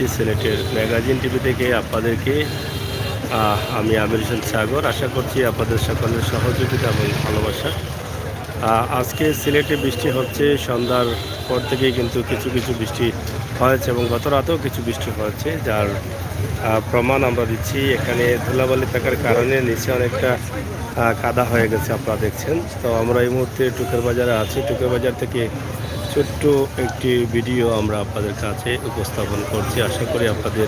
করছি সিলেটের magazine TV থেকে আপনাদেরকে। আমি আমির হোসেন সাগর। আশা করছি আপনাদের সকলের সহযোগিতা এবং ভালোবাসা। আজকে সিলেটে বৃষ্টি হচ্ছে, সন্ধ্যার পর থেকেই কিন্তু কিছু কিছু বৃষ্টি হয়েছে এবং গত রাতেও কিছু বৃষ্টি হয়েছে, যার প্রমাণ আমরা দিচ্ছি। এখানে ধুলাবালি থাকার কারণে নিচে অনেকটা কাদা হয়ে গেছে, আপনারা দেখছেন। তো আমরা এই মুহূর্তে টুকের বাজারে আছি। টুকের বাজার থেকে ছোট্ট একটি ভিডিও আমরা আপনাদের কাছে উপস্থাপন করছি। আশা করি আপনাদের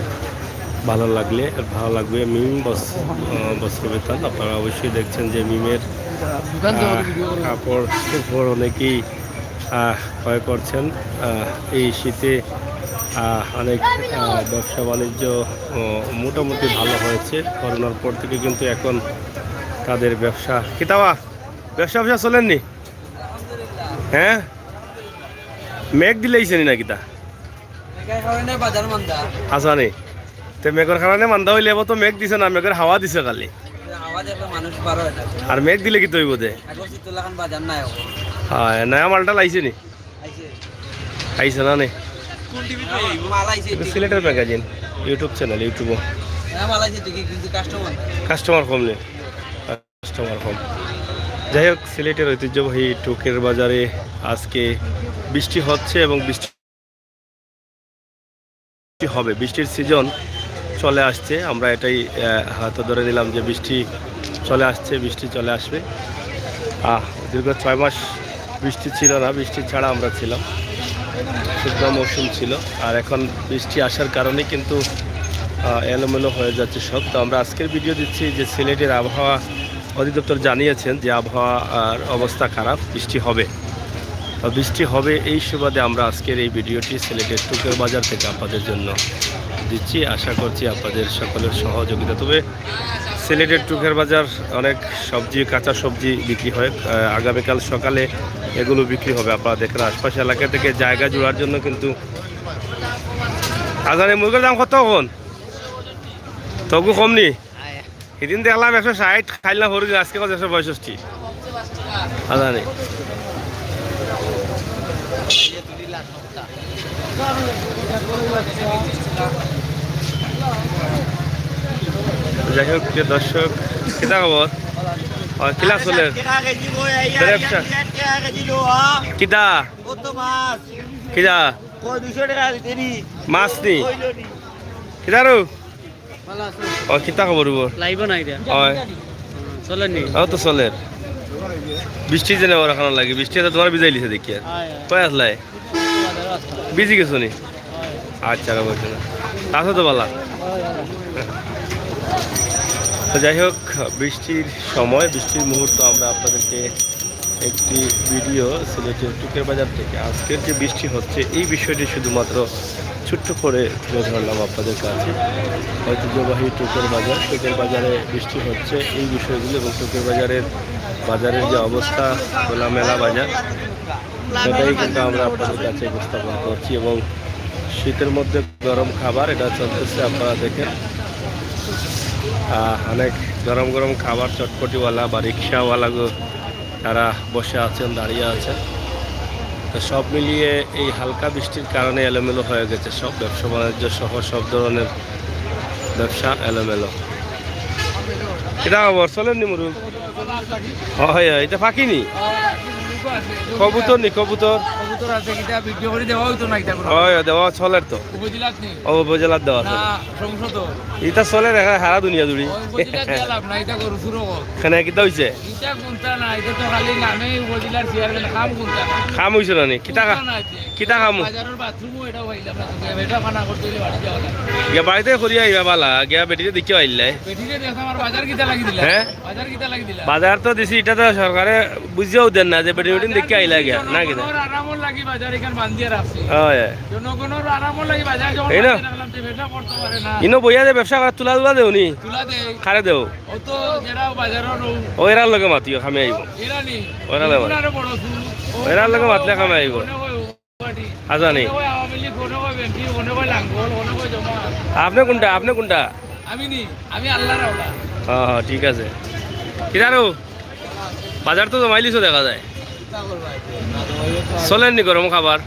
ভালো লাগবে। মিম বস্ত্র বেতাল, আপনারা অবশ্যই দেখছেন যে মিমের কাপড় অনেকেই ক্রয় করছেন। এই শীতে অনেক ব্যবসা বাণিজ্য মোটামুটি ভালো হয়েছে। করোনার পর থেকে কিন্তু এখন তাদের ব্যবসা ব্যবসা চলেননি। হ্যাঁ, মেঘ দিলেইছে না কিতা আসা নেই। তো মেঘের কারণে মান্দা হইলে তো মেঘ দিছে না, মেঘের হাওয়া দিছে খালি। আর মেঘ দিলে কি তৈব দে? হ্যাঁ, নয়া মালটা লাইছে নি? আইছে না নে? সিলেটের ম্যাগাজিন ইউটিউব চ্যানেল, ইউটিউবও কাস্টমার কম নেই, কাস্টমার কম। যাই হোক, সিলেটের ঐতিহ্যবাহী টুকের বাজারে আজকে বৃষ্টি হচ্ছে এবং বৃষ্টি হবে। বৃষ্টির সিজন চলে আসছে, আমরা এটাই হয়তো ধরে নিলাম যে বৃষ্টি চলে আসছে, বৃষ্টি চলে আসবে। দীর্ঘ 6 মাস বৃষ্টি ছিল না, বৃষ্টি ছাড়া আমরা ছিলাম, শুকনো মৌসুম ছিল। আর এখন বৃষ্টি আসার কারণে কিন্তু এলোমেলো হয়ে যাচ্ছে সব। তো আমরা আজকের ভিডিও দিচ্ছি যে সিলেটের আবহাওয়া অধিদপ্তর জানিয়েছেন যে আবহাওয়ার অবস্থা খারাপ, বৃষ্টি হবে। বৃষ্টি হবে এই সুবাদে আমরা আজকের এই ভিডিওটি সিলেটের টুকের বাজার থেকে আপনাদের জন্য দিচ্ছি। আশা করছি আপনাদের সকলের সহযোগিতা। তবে সিলেটের টুকের বাজার অনেক সবজি, কাঁচা সবজি বিক্রি হয়। আগামীকাল সকালে এগুলো বিক্রি হবে। আপনারা দেখেন আশপাশ এলাকা থেকে জায়গা জোড়ার জন্য কিন্তু আজানে মুরগের দাম কত এখন? তবু কম নি? সেদিন দেখলাম 160 খাইলাম হরু, আজকে 165 আজানে। যাই হোক দর্শক, কিতা খবর? কিলা চলে কিতা কিতা মাছ নি কিতারু? কিতা খবর তো চলে? বৃষ্টি যেন ওর এখন লাগে, বৃষ্টি তোমার বিজাই লিছে দেখি। আর কয় আসলাই বিজি গেছো নি? আচ্ছা, বলছে না আসো তো বলা। তো যাই হোক, বৃষ্টির সময়, বৃষ্টির মুহূর্ত আমরা আপনাদেরকে একটি ভিডিও সিলেটের টুকের বাজার থেকে আজকের যে বৃষ্টি হচ্ছে এই বিষয়টি শুধুমাত্র ছোট্ট করে তুলে ধরলাম আপনাদের কাছে। ঐতিহ্যবাহী টুকের বাজারে বৃষ্টি হচ্ছে এই বিষয়গুলো এবং টুকের বাজারের যে অবস্থা, খোলামেলা বাজার, সেটাই কিন্তু আমরা আপনাদের কাছে উপস্থাপন করছি। এবং শীতের মধ্যে গরম খাবার এটা চলতেছে, আপনারা দেখেন অনেক গরম গরম খাবার, চটপটিওয়ালা বা রিক্সাওয়ালা তারা বসে আছেন, দাঁড়িয়ে আছেন। তো সব মিলিয়ে এই হালকা বৃষ্টির কারণে এলোমেলো হয়ে গেছে সব ব্যবসা বাণিজ্য সহ সব ধরনের ব্যবসা এলোমেলো। এটা খবর চলেননি মুরু? হয়, এটা ফাঁকিনি কবুতর নি? কবুতর দেওয়া চলের তো উপজেলার দেওয়া এটা চলে সারা দুনিয়া জুড়ি। কেন কিতা হয়েছে? খাম হয়েছে না? কিতা খাম গিয়া বাড়িতে করিয়া আইবা বালা, গিয়া বেটিতে দেখিও আইলাই। হ্যাঁ, বাজার তো দিছি, এটা তো সরকারে বুঝিয়াও দেন না যে বেটি বেটি দেখে আইলা গিয়া না কিনা। ইনো বইয়া যে ব্যবসা করার তুলা দেও নি খারে দেও ও এরার লগে মাতিও খামে আইব, এরার লগে মাতলে খামে আইব। আচ্ছা নি আপনি কোনটা? হ্যাঁ, ঠিক আছে। কিরারো বাজার তো জমাইলিছো দেখা যায়। চলেননি গরম খাবার?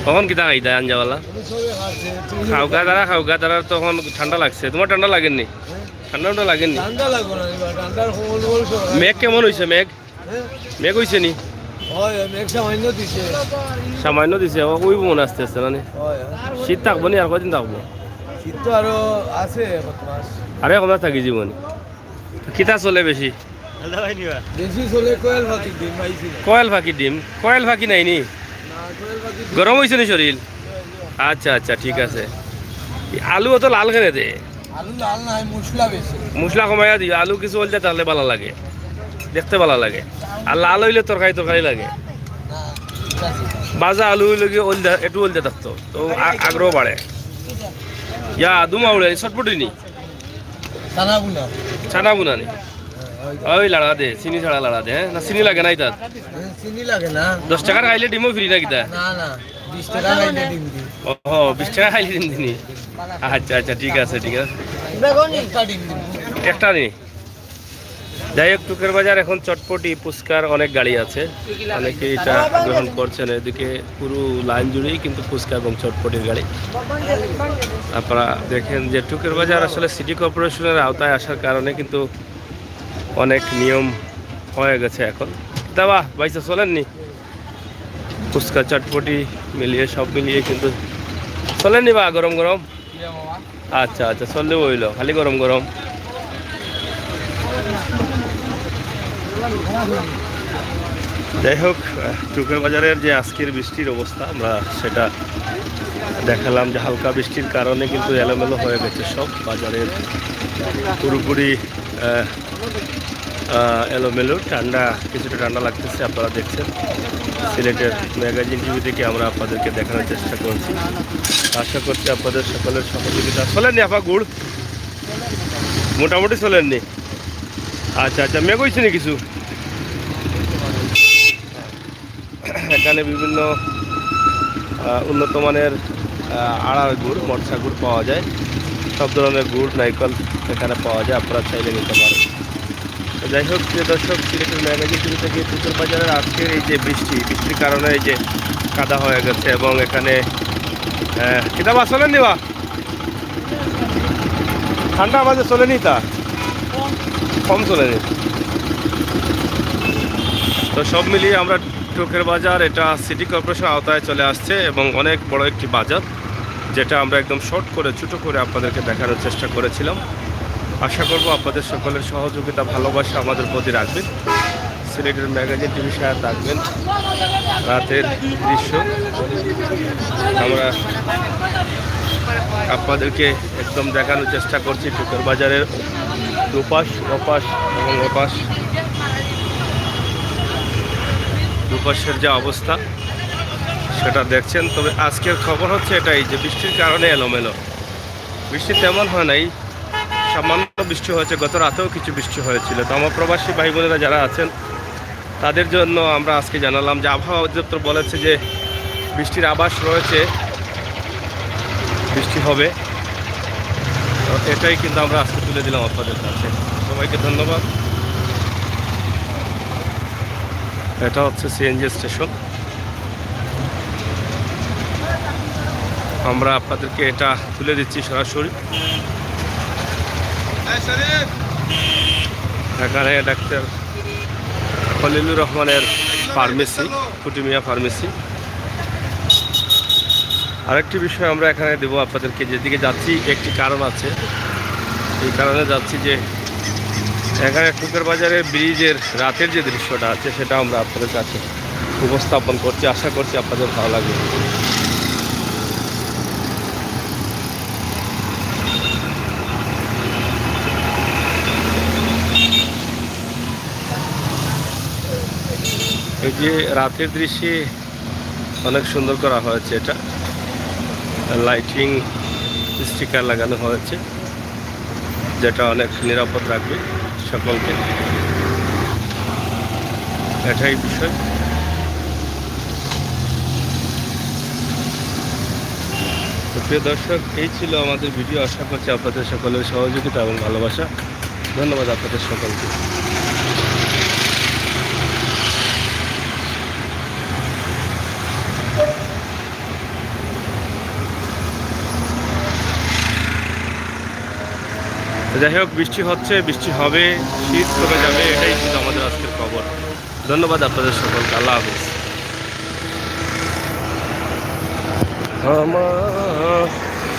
কখন কিতা খাই দেয় আঞ্জাওয়ালা খাওগা তারা তখন ঠান্ডা লাগছে তোমার ঠান্ডা লাগেননি ঠান্ডা লাগেননি মেঘ কেমন হয়েছে মেঘ মেঘ হয়েছে নি সামান্য দিছে ওই মনে আসতে আসতে মানে শীত থাকবো নি আর কদিন থাকবো শীত তো আরো আছে আরে এক মাস থাকি জীবনে কিতা চলে বেশি বেশি চলে কোয়েল ফাঁকির ডিম কয়েল ফাঁকি নাই নি গরম হয়েছে নি শরীর আচ্ছা আচ্ছা ঠিক আছে আলু অত লাল কেনে দে আলু লাল নাই মশলা বেশি মশলা কমাইয়া দিও আলু কিছু বলতে তাহলে ভালো লাগে দেখতে ভালো লাগে আর লাল হইলে তরকারি লাগে বাজা আলু হইলে কি ওলদা একটু ওলদে থাকতো তো আগ্রহ বাড়ে ইয়া দুমা উড়ে চটপটি নি ছানা বুনা নি ওই লাড়া দে চিনি ছাড়া লাড়া দে হ্যাঁ না চিনি লাগে নাই তার চিনি লাগে না 10 টাকার খাইলে ডিমও ফ্রি না কিতা না 20 টাকা খাইলে ডিম দি ও 20 টাকা খাইলে ডিম দিনি আচ্ছা আচ্ছা ঠিক আছে একটা নি যাই হোক টুকের বাজার এখন চটপটি ফুচকার অনেক গাড়ি আছে অনেকে এটা গ্রহণ করছেন এদিকে পুরো লাইন জুড়েই কিন্তু ফুচকা এবং চটপটির গাড়ি আপনারা দেখেন যে টুকের বাজার আসলে সিটি কর্পোরেশনের আওতায় আসার কারণে কিন্তু অনেক নিয়ম হয়ে গেছে এখন দাবা বাইসা চলেননি ফুচকা চটপটি মিলিয়ে সব মিলিয়ে কিন্তু চলেননি বা গরম গরম আচ্ছা আচ্ছা চললে বইল খালি গরম গরম যাই হোক টুকের বাজারের যে আজকের বৃষ্টির অবস্থা আমরা সেটা দেখালাম যে হালকা বৃষ্টির কারণে কিন্তু এলোমেলো হয়ে গেছে সব বাজারের পুরোপুরি এলোমেলো কিছুটা ঠান্ডা লাগতেছে আপনারা দেখছেন সিলেটের ম্যাগাজিন টিভি থেকে আমরা আপনাদেরকে দেখানোর চেষ্টা করছি আশা করছি আপনাদের সকলের সহযোগিতা চলেননি আপা গুড় মোটামুটি চলেননি আচ্ছা আচ্ছা মেঘ হয়েছে নি কিছু এখানে বিভিন্ন উন্নত মানের আড়ার গুড় মরচা গুড় পাওয়া যায় সব ধরনের গুড় নারকেল এখানে পাওয়া যায় আপনারা চাইলে নিতে পারেন যাই হোক প্রিয় দর্শক সিলেটের ম্যাগাজিন টিভি থেকে টুকের বাজারের আজকের এই যে বৃষ্টির কারণে এই যে কাদা হয়ে গেছে এবং এখানে কিতাব চলেন নিবা ঠান্ডা আমাদের চলেনি তা কম চলেনি তো সব মিলিয়ে আমরা টুকের বাজার এটা সিটি কর্পোরেশন আওতায় চলে আসছে এবং অনেক বড় একটি বাজার যেটা আমরা একদম শর্ট করে ছোটো করে আপনাদেরকে দেখানোর চেষ্টা করেছিলাম আশা করব আপনাদের সকলের সহযোগিতা ভালোবাসা আমাদের প্রতি রাখবেন সিলেটের ম্যাগাজিন টিভি সাথে থাকবেন রাতের দৃশ্য আমরা আপনাদেরকে একদম দেখানোর চেষ্টা করছি টুকের বাজারের দুপাশ অপাশ এবং এপাশ দুপাশের যে অবস্থা সেটা দেখছেন তবে আজকের খবর হচ্ছে এটাই যে বৃষ্টির কারণে এলোমেলো বৃষ্টি তেমন হয় নাই সামান্য বৃষ্টি হয়েছে গত রাতেও কিছু বৃষ্টি হয়েছিল তো আমার প্রবাসী ভাই বোনেরা যারা আছেন তাদের জন্য আমরা আজকে জানালাম যে আবহাওয়া অধিদপ্তর বলেছে যে বৃষ্টির আভাস রয়েছে বৃষ্টি হবে তো এটাই কিন্তু আমরা আজকে তুলে দিলাম আপনাদের কাছে সবাইকে ধন্যবাদ এটা হচ্ছে সিএনজি স্টেশন আমরা আপনাদেরকে এটা তুলে দিচ্ছি সরাসরি এখানে ডাক্তার খলিলুর রহমানের ফার্মেসি ফুটিমিয়া ফার্মেসি আরেকটি বিষয় আমরা এখানে দেবো আপনাদেরকে যেদিকে যাচ্ছি একটি কারণ আছে এই কারণে যাচ্ছি যে এখানে টুকের বাজারে ব্রিজের রাতের যে দৃশ্যটা আছে সেটা আমরা আপনাদের কাছে উপস্থাপন করছি আশা করছি আপনাদের ভালো লাগবে এই যে রাতের দৃশ্যে অনেক সুন্দর করা হয়েছে এটা লাইটিং স্টিকার লাগানো হয়েছে যেটা অনেক নিরাপদ রাখবে সকলকে এটাই বিষয় প্রিয় দর্শক এই ছিল আমাদের ভিডিও আশা করছি আপনাদের সকলের সহযোগিতা এবং ভালোবাসা ধন্যবাদ আপনাদের সকলকে তো যাই হোক, বৃষ্টি হচ্ছে, বৃষ্টি হবে, শীত কমে যাবে, এটাই ছিল আমাদের আজকের খবর। ধন্যবাদ আপনাদের সকলকে। আল্লাহ হাফিজ। আমার